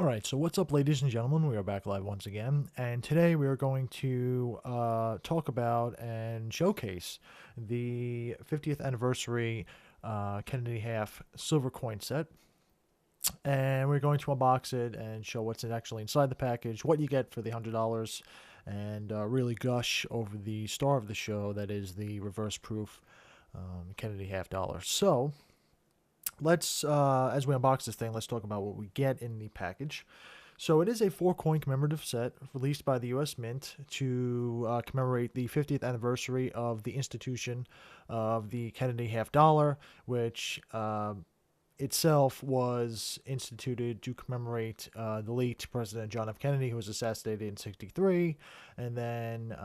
All right, so what's up, ladies and gentlemen? We are back live once again, and today we are going to talk about and showcase the 50th anniversary Kennedy half silver coin set. And we're going to unbox it and show what's actually inside the package, what you get for the $100, and really gush over the star of the show, that is the reverse proof Kennedy half dollar. So, let's, as we unbox this thing, let's talk about what we get in the package. So it is a 4-coin commemorative set released by the U.S. Mint to commemorate the 50th anniversary of the institution of the Kennedy half dollar, which itself was instituted to commemorate the late President John F. Kennedy, who was assassinated in '63, and then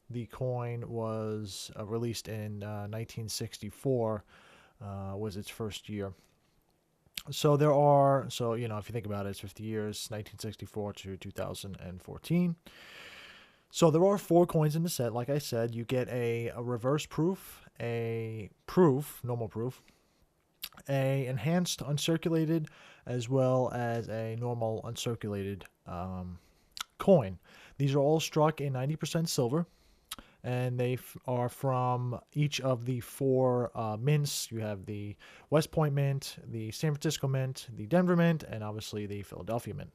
the coin was released in 1964. Was its first year. So if you think about it, it's 50 years, 1964 to 2014. So there are 4 coins in the set. Like I said, you get a reverse proof, a proof, normal proof, a enhanced uncirculated, as well as a normal uncirculated coin. These are all struck in 90% silver, and they are from each of the 4 mints. You have the West Point Mint, the San Francisco Mint, the Denver Mint, and obviously the Philadelphia Mint.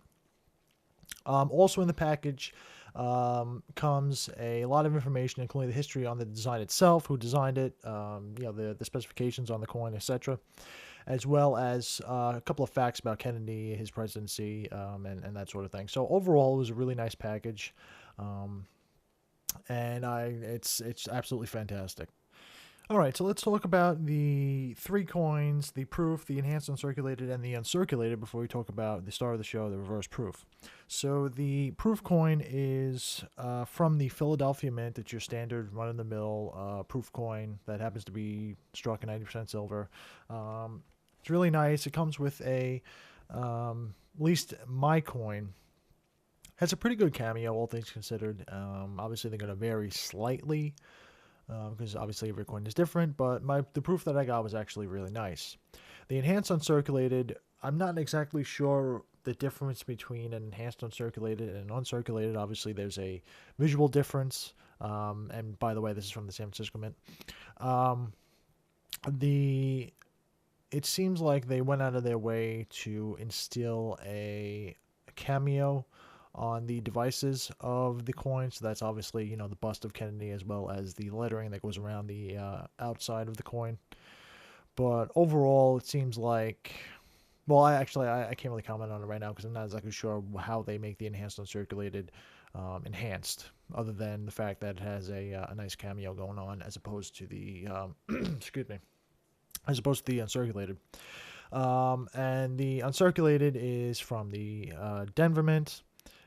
Also in the package comes a lot of information, including the history on the design itself, who designed it, the specifications on the coin, etc., as well as a couple of facts about Kennedy, his presidency, and that sort of thing. So overall, it was a really nice package. It's absolutely fantastic. All right, so let's talk about the 3 coins, the proof, the enhanced uncirculated, and the uncirculated before we talk about the star of the show, the reverse proof. So the proof coin is from the Philadelphia Mint. It's your standard run-of-the-mill proof coin that happens to be struck in 90% silver. It's really nice. It comes with at least my coin, has a pretty good cameo, all things considered. Obviously, they're going to vary slightly because obviously every coin is different, but the proof that I got was actually really nice. The enhanced uncirculated, I'm not exactly sure the difference between an enhanced uncirculated and an uncirculated. Obviously, there's a visual difference. And by the way, this is from the San Francisco Mint. It seems like they went out of their way to instill a cameo on the devices of the coin. So that's obviously, the bust of Kennedy, as well as the lettering that goes around the outside of the coin. But overall, it seems like, well, I can't really comment on it right now because I'm not exactly sure how they make the enhanced uncirculated enhanced, other than the fact that it has a nice cameo going on, as opposed to the excuse me, as opposed to the uncirculated. And the uncirculated is from the Denver Mint,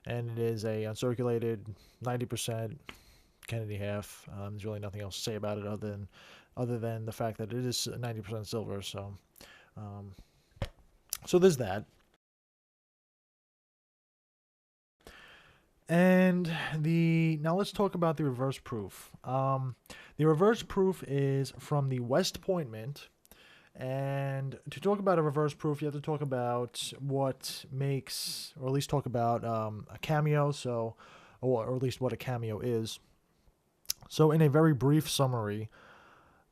and it is a uncirculated 90% Kennedy half. There's really nothing else to say about it other than the fact that it is 90% silver. So there's that. And now let's talk about the reverse proof. The reverse proof is from the West Point Mint. And to talk about a reverse proof, you have to talk about what makes, or at least talk about a cameo, or at least what a cameo is. So in a very brief summary,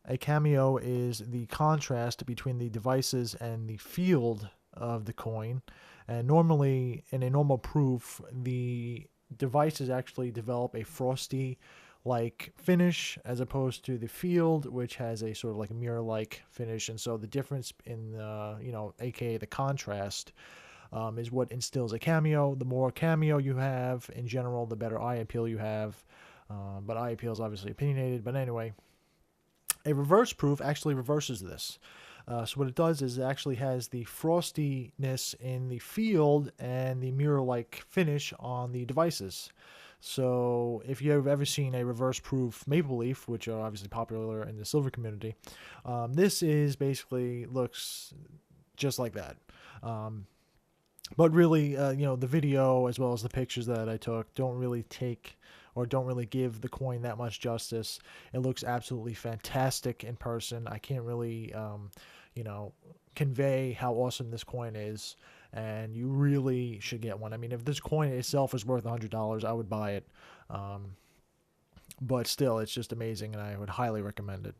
a cameo is the contrast between the devices and the field of the coin. And normally, in a normal proof, the devices actually develop a frosty finish, as opposed to the field, which has a sort of a mirror-like finish. And so the difference in aka the contrast, is what instills a cameo. The more cameo you have in general, the better eye appeal you have. But eye appeal is obviously opinionated. But anyway, a reverse proof actually reverses this. So what it does is it actually has the frostiness in the field and the mirror-like finish on the devices. So if you've ever seen a reverse proof maple leaf, which are obviously popular in the silver community, this is basically looks just like that. But really, the video as well as the pictures that I took don't really give the coin that much justice. It looks absolutely fantastic in person. I can't really, convey how awesome this coin is. And you really should get one. I mean, if this coin itself is worth $100, I would buy it. But still, it's just amazing, and I would highly recommend it.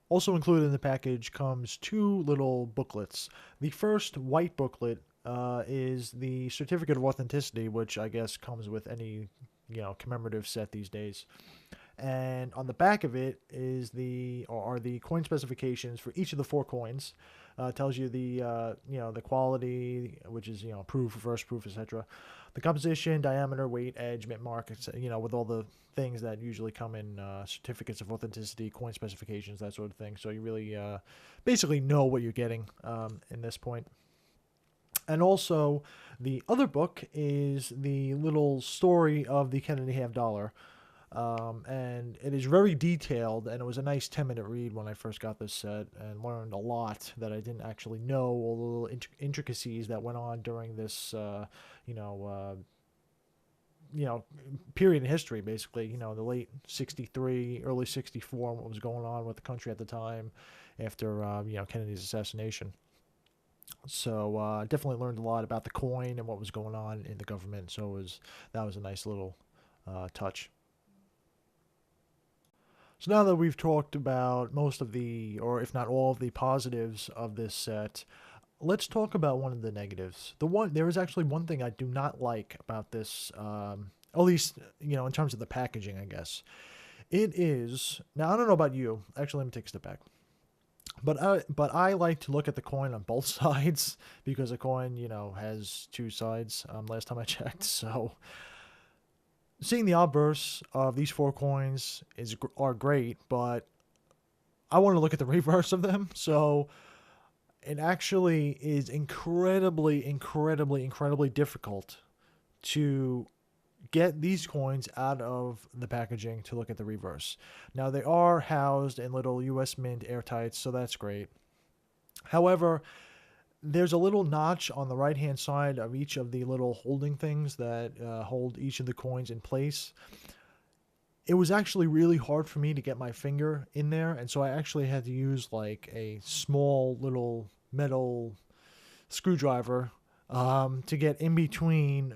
Also included in the package comes two little booklets. The first white booklet is the certificate of authenticity, which I guess comes with any commemorative set these days. And on the back of it are the coin specifications for each of the four coins. Tells you the quality, which is proof, reverse proof, etc. The composition, diameter, weight, edge, mint mark, with all the things that usually come in certificates of authenticity, coin specifications, that sort of thing. So you really basically know what you're getting in this point. And also, the other book is the little story of the Kennedy half dollar. And it is very detailed, and it was a nice 10-minute read when I first got this set, and learned a lot that I didn't actually know, all the little intricacies that went on during this, period in history, basically, the late 63, early 64, and what was going on with the country at the time after, Kennedy's assassination. So definitely learned a lot about the coin and what was going on in the government, so that was a nice little touch. So now that we've talked about most of or if not all of the positives of this set, let's talk about one of the negatives. There is actually one thing I do not like about this, at least, in terms of the packaging, I guess. It is, now I don't know about you, actually let me take a step back. But I like to look at the coin on both sides, because a coin, has two sides, last time I checked, so seeing the obverse of these four coins are great, but I want to look at the reverse of them. So it actually is incredibly difficult to get these coins out of the packaging to look at the reverse. Now, they are housed in little US Mint airtights, so that's great. However, there's a little notch on the right-hand side of each of the little holding things that hold each of the coins in place. It was actually really hard for me to get my finger in there, and so I actually had to use like a small little metal screwdriver to get in between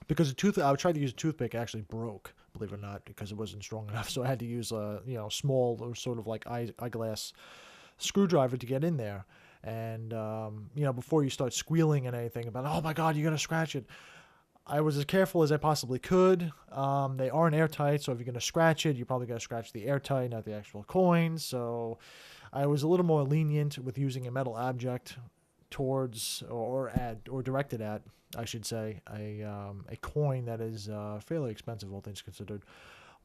because I tried to use a toothpick, it actually broke, believe it or not, because it wasn't strong enough. So I had to use a small or sort of like eyeglass screwdriver to get in there. And, before you start squealing and anything about, oh my God, you're going to scratch it, I was as careful as I possibly could. They aren't airtight, so if you're going to scratch it, you're probably going to scratch the airtight, not the actual coin. So I was a little more lenient with using a metal object towards or directed at, I should say, a coin that is fairly expensive, all things considered.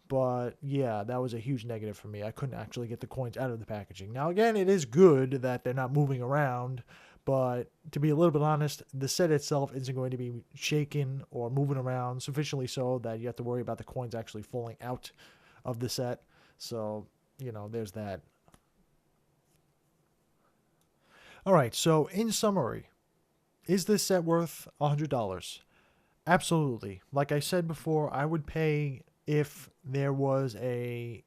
But yeah, that was a huge negative for me. I couldn't actually get the coins out of the packaging. Now, again, it is good that they're not moving around, but to be a little bit honest, the set itself isn't going to be shaken or moving around sufficiently so that you have to worry about the coins actually falling out of the set. So, there's that. All right, so in summary, is this set worth $100? Absolutely. Like I said before, I would pay if there was if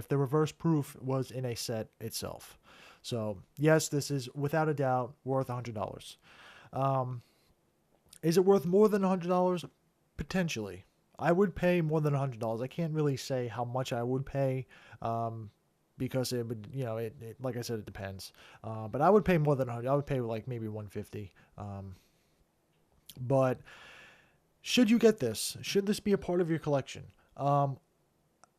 the reverse proof was in a set itself. So yes, this is without a doubt worth $100. Is it worth more than $100? Potentially. I would pay more than $100. I can't really say how much I would pay, because it would, like I said, it depends. But I would pay more than $100. I would pay like maybe $150. But should you get this? Should this be a part of your collection?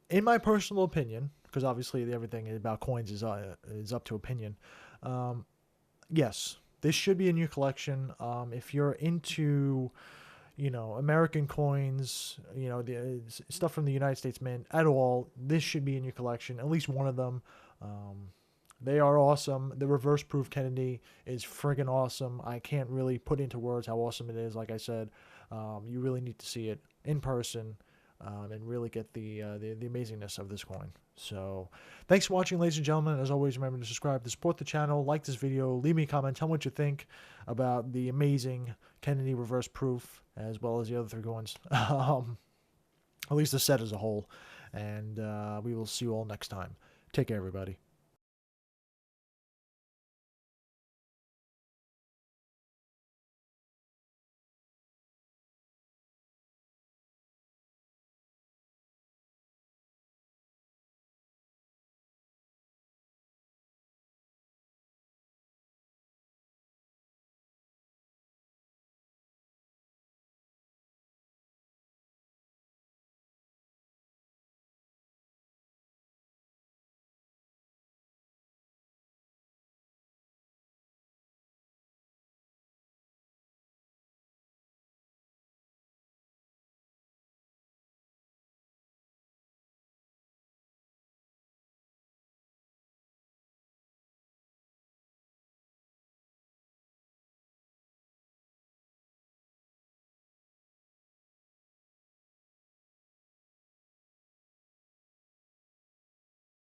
In my personal opinion, because obviously everything about coins is up to opinion, yes, this should be in your collection. If you're into, American coins, the stuff from the United States Mint at all, this should be in your collection, at least one of them. They are awesome. The reverse proof Kennedy is friggin' awesome. I can't really put into words how awesome it is. Like I said, you really need to see it in person and really get the amazingness of this coin. So thanks for watching, ladies and gentlemen. As always, remember to subscribe to support the channel, like this video, leave me a comment, tell me what you think about the amazing Kennedy reverse proof, as well as the other three coins, at least the set as a whole. And we will see you all next time. Take care, everybody.